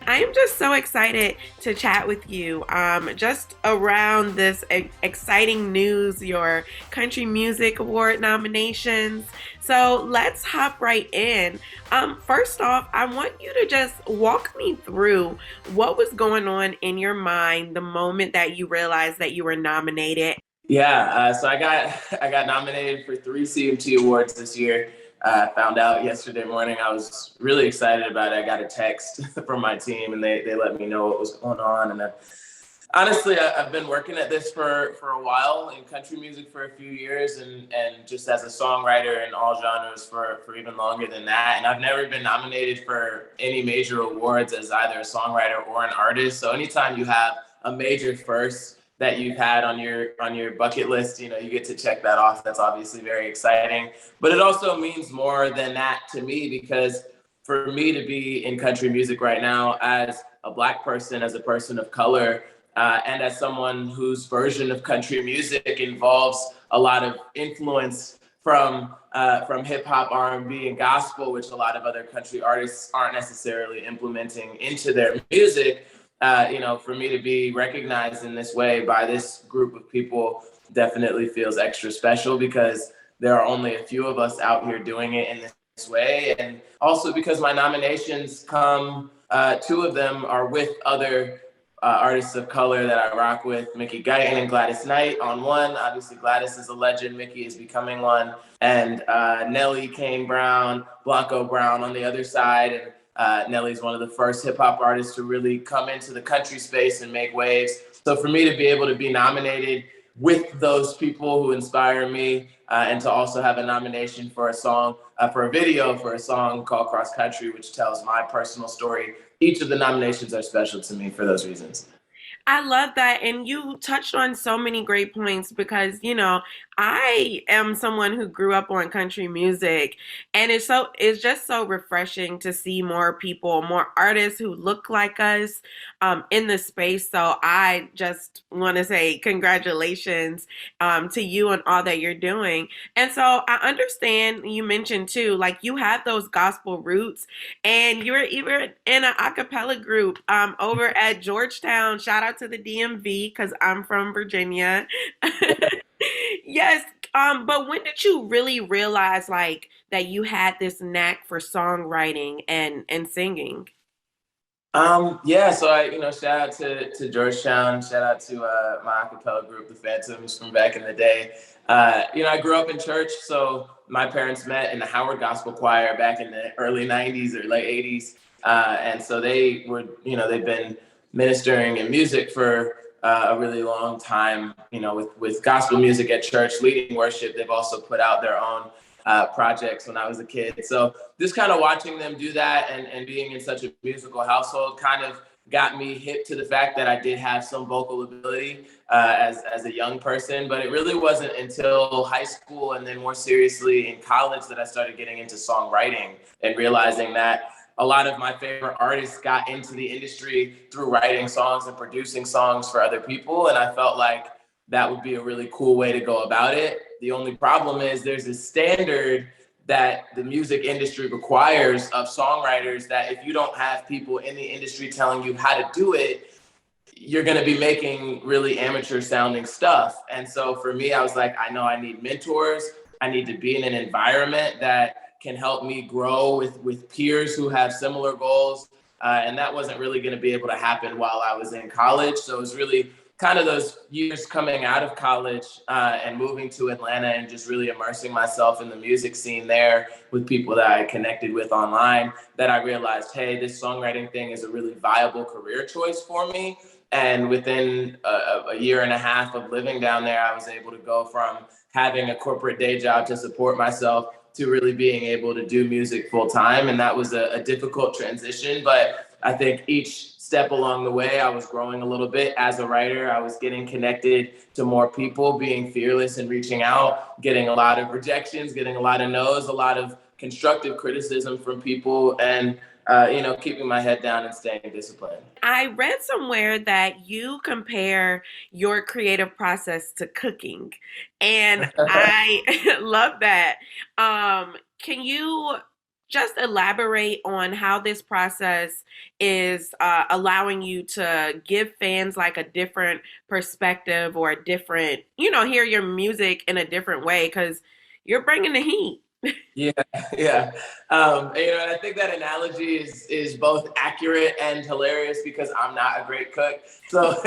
I am just so excited to chat with you. Just around this exciting news, your Country Music Award nominations. So let's hop right in. First off, I want you to just walk me through what was going on in your mind the moment that you realized that you were nominated. Yeah, so I got nominated for three CMT Awards this year. I found out yesterday morning. I was really excited about it. I got a text from my team, and they let me know what was going on. And honestly, I've been working at this for a while in country music for a few years, and just as a songwriter in all genres for even longer than that. And I've never been nominated for any major awards as either a songwriter or an artist. So anytime you have a major first that you've had on your bucket list, you get to check that off. That's obviously very exciting. But it also means more than that to me, because for me to be in country music right now as a Black person, as a person of color, and as someone whose version of country music involves a lot of influence from hip hop, R&B, and gospel, which a lot of other country artists aren't necessarily implementing into their music. For me to be recognized in this way by this group of people definitely feels extra special, because there are only a few of us out here doing it in this way. And also because my nominations come, two of them are with other artists of color that I rock with, Mickey Guyton and Gladys Knight on one. Obviously, Gladys is a legend. Mickey is becoming one. And Nelly, Kane Brown, Blanco Brown on the other side. And Nelly's one of the first hip hop artists to really come into the country space and make waves. So for me to be able to be nominated with those people who inspire me, and to also have a nomination for a song, for a video for a song called Cross Country, which tells my personal story. Each of the nominations are special to me for those reasons. I love that. And you touched on so many great points because, I am someone who grew up on country music, and it's just so refreshing to see more people, more artists who look like us in the space. So I just want to say congratulations to you on all that you're doing. And so I understand you mentioned too, like you have those gospel roots and you're even in an a cappella group over at Georgetown. Shout out to the DMV because I'm from Virginia. Yes. But when did you really realize like that you had this knack for songwriting and singing? Yeah, so shout out to Georgetown, shout out to my acapella group, the Phantoms from back in the day. I grew up in church, so my parents met in the Howard Gospel Choir back in the early '90s or late '80s, and so they've been ministering in music for a really long time. With gospel music at church, leading worship. They've also put out their own projects when I was a kid. So just kind of watching them do that and being in such a musical household kind of got me hip to the fact that I did have some vocal ability as a young person. But it really wasn't until high school and then more seriously in college that I started getting into songwriting and realizing that a lot of my favorite artists got into the industry through writing songs and producing songs for other people. And I felt like that would be a really cool way to go about it. The only problem is there's a standard that the music industry requires of songwriters that if you don't have people in the industry telling you how to do it, you're going to be making really amateur sounding stuff. And so for me, I was like, I know I need mentors. I need to be in an environment that can help me grow with peers who have similar goals. And that wasn't really going to be able to happen while I was in college. So it was really kind of those years coming out of college and moving to Atlanta and just really immersing myself in the music scene there with people that I connected with online, that I realized, hey, this songwriting thing is a really viable career choice for me. And within a year and a half of living down there, I was able to go from having a corporate day job to support myself to really being able to do music full time. And that was a difficult transition. But I think each step along the way, I was growing a little bit as a writer. I was getting connected to more people, being fearless and reaching out, getting a lot of rejections, getting a lot of no's, a lot of constructive criticism from people, and keeping my head down and staying disciplined. I read somewhere that you compare your creative process to cooking, and I love that. Can you just elaborate on how this process is allowing you to give fans like a different perspective or a different, hear your music in a different way because you're bringing the heat. Yeah, yeah. And I think that analogy is both accurate and hilarious because I'm not a great cook. So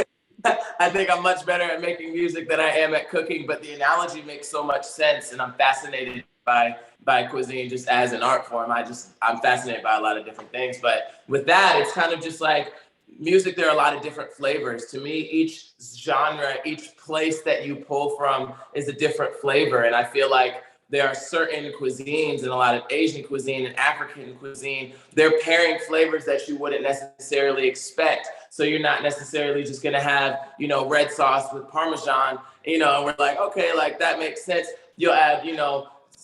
I think I'm much better at making music than I am at cooking, but the analogy makes so much sense, and I'm fascinated by cuisine just as an art form. I'm fascinated by a lot of different things. But with that, it's kind of just like music, there are a lot of different flavors. To me, each genre, each place that you pull from is a different flavor. And I feel like there are certain cuisines and a lot of Asian cuisine and African cuisine, they're pairing flavors that you wouldn't necessarily expect. So you're not necessarily just gonna have, red sauce with Parmesan, and we're like, okay, like that makes sense. You'll have,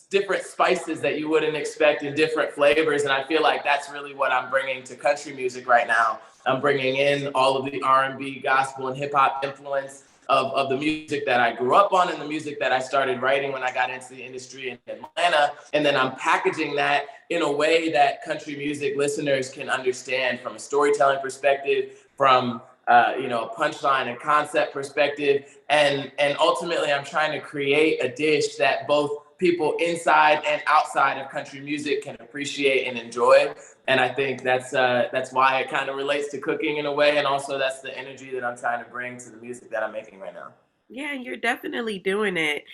different spices that you wouldn't expect in different flavors. And I feel like that's really what I'm bringing to country music right now. I'm bringing in all of the R&B, gospel, and hip hop influence of the music that I grew up on and the music that I started writing when I got into the industry in Atlanta. And then I'm packaging that in a way that country music listeners can understand from a storytelling perspective, from punchline and concept perspective. And ultimately, I'm trying to create a dish that both people inside and outside of country music can appreciate and enjoy. And I think that's why it kind of relates to cooking in a way, and also that's the energy that I'm trying to bring to the music that I'm making right now. Yeah, you're definitely doing it.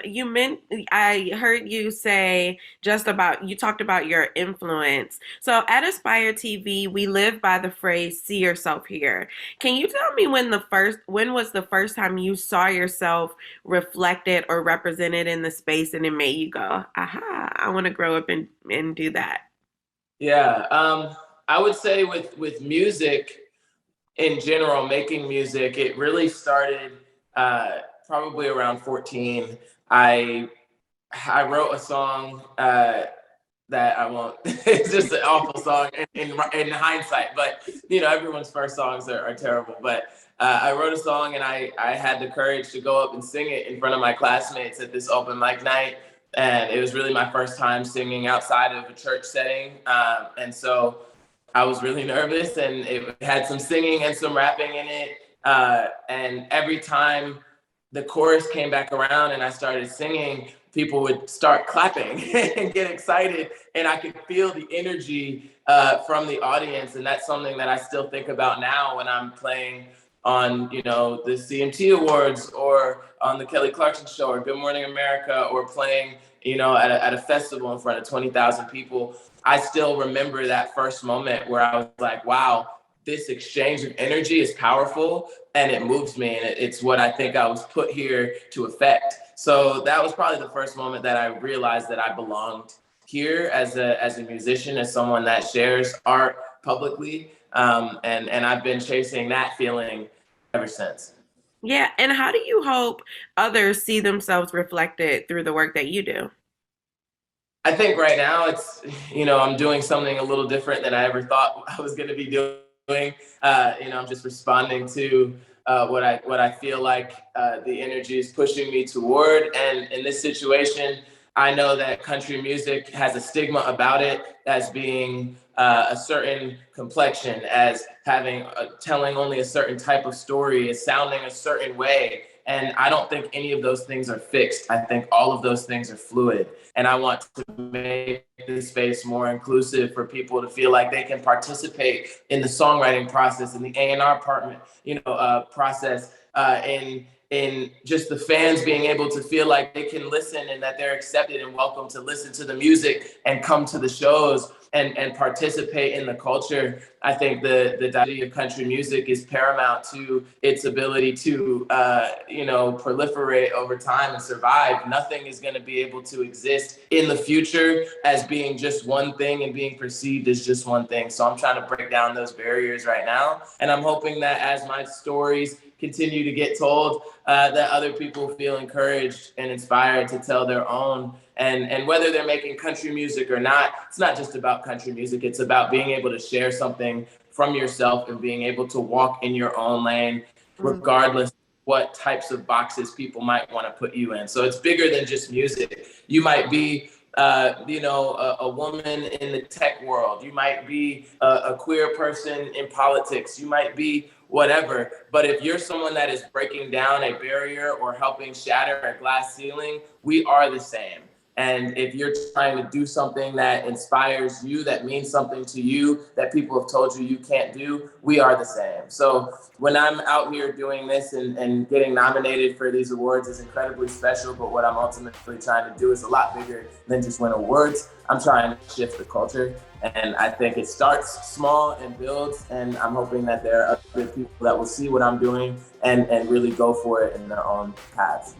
You meant I heard you say you talked about your influence. So at Aspire TV, we live by the phrase "see yourself here." Can you tell me when was the first time you saw yourself reflected or represented in the space and it made you go, "Aha, I want to grow up and do that." Yeah, I would say with music in general, making music, it really started probably around 14. I I wrote a song that I won't. It's just an awful song in hindsight, but everyone's first songs are terrible. But I wrote a song and I had the courage to go up and sing it in front of my classmates at this open mic night, and it was really my first time singing outside of a church setting, and so I was really nervous, and it had some singing and some rapping in it. And every time the chorus came back around and I started singing, people would start clapping and get excited, and I could feel the energy from the audience. And that's something that I still think about now when I'm playing on, the CMT Awards or on the Kelly Clarkson Show or Good Morning America, or playing, at a festival in front of 20,000 people. I still remember that first moment where I was like, wow, this exchange of energy is powerful and it moves me. And it's what I think I was put here to affect. So that was probably the first moment that I realized that I belonged here as a musician, as someone that shares art publicly. And I've been chasing that feeling ever since. Yeah, and how do you hope others see themselves reflected through the work that you do? I think right now it's, I'm doing something a little different than I ever thought I was going to be doing. I'm just responding to what I feel like the energy is pushing me toward. And in this situation, I know that country music has a stigma about it as being a certain complexion, as telling only a certain type of story, as sounding a certain way. And I don't think any of those things are fixed. I think all of those things are fluid. And I want to make this space more inclusive for people to feel like they can participate in the songwriting process, in the A&R process, in just the fans being able to feel like they can listen and that they're accepted and welcome to listen to the music and come to the shows and participate in the culture. I think the diversity of country music is paramount to its ability to, proliferate over time and survive. Nothing is going to be able to exist in the future as being just one thing and being perceived as just one thing. So I'm trying to break down those barriers right now. And I'm hoping that as my stories continue to get told, that other people feel encouraged and inspired to tell their own. And whether they're making country music or not, it's not just about country music. It's about being able to share something from yourself and being able to walk in your own lane, Mm. regardless of what types of boxes people might want to put you in. So it's bigger than just music. You might be a woman in the tech world. You might be a queer person in politics. You might be whatever. But if you're someone that is breaking down a barrier or helping shatter a glass ceiling, we are the same. And if you're trying to do something that inspires you, that means something to you, that people have told you you can't do, we are the same. So when I'm out here doing this and getting nominated for these awards is incredibly special. But what I'm ultimately trying to do is a lot bigger than just win awards. I'm trying to shift the culture. And I think it starts small and builds. And I'm hoping that there are other people that will see what I'm doing and really go for it in their own paths.